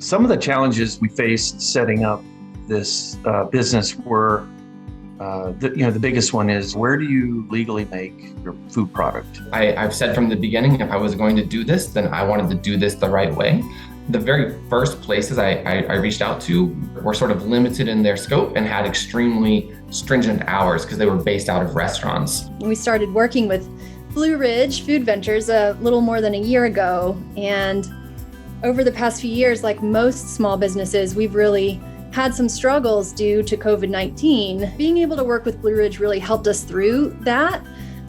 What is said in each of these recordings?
Some of the challenges we faced setting up this business were, the biggest one is, where do you legally make your food product? I've said from the beginning, if I was going to do this, then I wanted to do this the right way. The very first places I reached out to were sort of limited in their scope and had extremely stringent hours because they were based out of restaurants. We started working with Blue Ridge Food Ventures a little more than a year ago. And over the past few years, like most small businesses, we've really had some struggles due to COVID-19. Being able to work with Blue Ridge really helped us through that.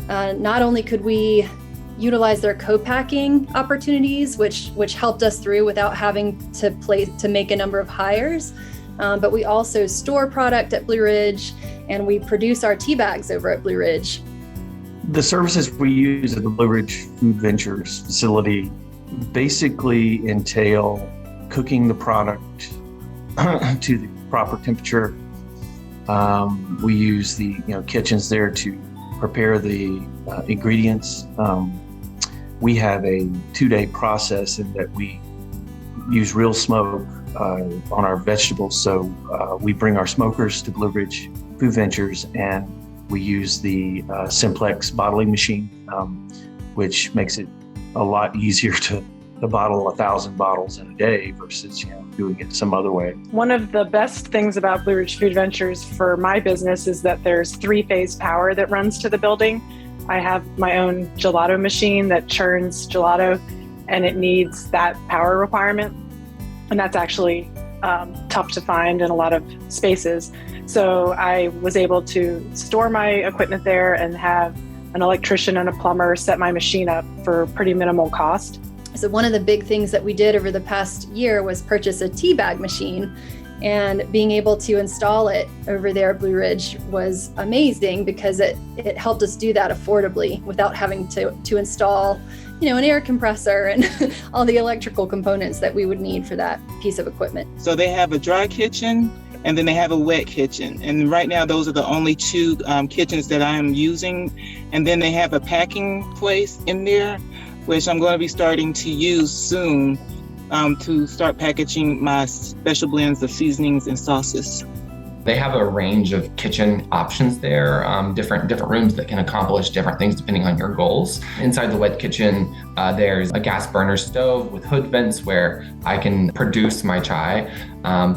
Not only could we utilize their co-packing opportunities, which helped us through without having to make a number of hires, but we also store product at Blue Ridge and we produce our tea bags over at Blue Ridge. The services we use at the Blue Ridge Food Ventures facility basically entail cooking the product to the proper temperature. We use the kitchens there to prepare the ingredients. We have a 2-day process in that we use real smoke on our vegetables. So we bring our smokers to Blue Ridge Food Ventures and we use the Simplex bottling machine, which makes it a lot easier to bottle 1,000 bottles in a day versus doing it some other way. One of the best things about Blue Ridge Food Ventures for my business is that there's 3-phase power that runs to the building. I have my own gelato machine that churns gelato and it needs that power requirement. And that's actually tough to find in a lot of spaces. So I was able to store my equipment there and have an electrician and a plumber set my machine up for pretty minimal cost. So one of the big things that we did over the past year was purchase a tea bag machine, and being able to install it over there at Blue Ridge was amazing because it helped us do that affordably without having to install, an air compressor and all the electrical components that we would need for that piece of equipment. So they have a dry kitchen and then they have a wet kitchen. And right now, those are the only 2 kitchens that I am using. And then they have a packing place in there, which I'm going to be starting to use soon to start packaging my special blends of seasonings and sauces. They have a range of kitchen options there, different rooms that can accomplish different things depending on your goals. Inside the wet kitchen, there's a gas burner stove with hood vents where I can produce my chai.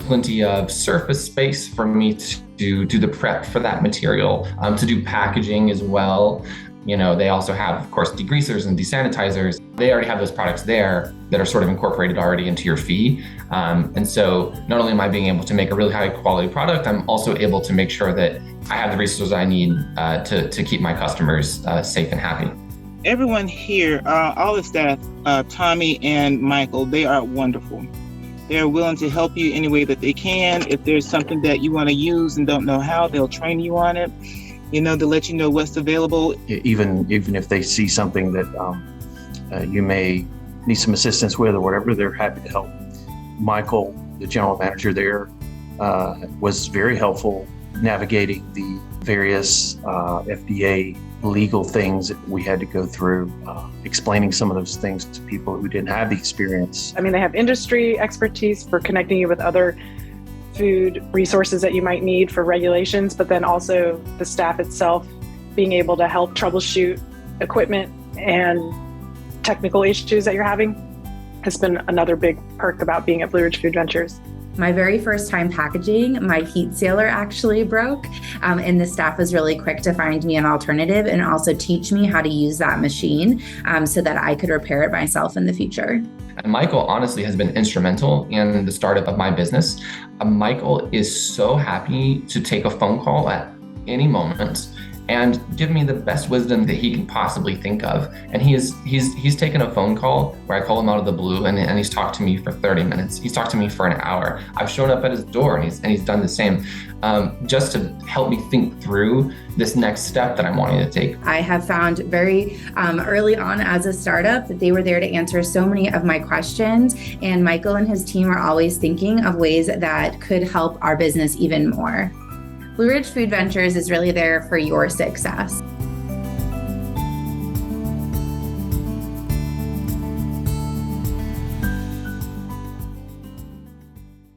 Plenty of surface space for me to do the prep for that material, to do packaging as well. They also have, of course, degreasers and desanitizers. They already have those products there that are sort of incorporated already into your fee. And so not only am I being able to make a really high quality product, I'm also able to make sure that I have the resources I need to keep my customers safe and happy. Everyone here, all the staff, Tommy and Michael, they are wonderful. They're willing to help you any way that they can. If there's something that you want to use and don't know how, they'll train you on it. To let you know what's available. Even if they see something that you may need some assistance with or whatever, they're happy to help. Michael, the general manager there, was very helpful navigating the various FDA legal things that we had to go through, explaining some of those things to people who didn't have the experience. They have industry expertise for connecting you with other food resources that you might need for regulations, but then also the staff itself being able to help troubleshoot equipment and technical issues that you're having has been another big perk about being at Blue Ridge Food Ventures. My very first time packaging, my heat sealer actually broke, and the staff was really quick to find me an alternative and also teach me how to use that machine so that I could repair it myself in the future. And Michael honestly has been instrumental in the startup of my business. Michael is so happy to take a phone call at any moment and give me the best wisdom that he can possibly think of. And he's taken a phone call where I call him out of the blue and he's talked to me for 30 minutes. He's talked to me for an hour. I've shown up at his door and he's done the same, just to help me think through this next step that I'm wanting to take. I have found very early on as a startup that they were there to answer so many of my questions, and Michael and his team are always thinking of ways that could help our business even more. Blue Ridge Food Ventures is really there for your success.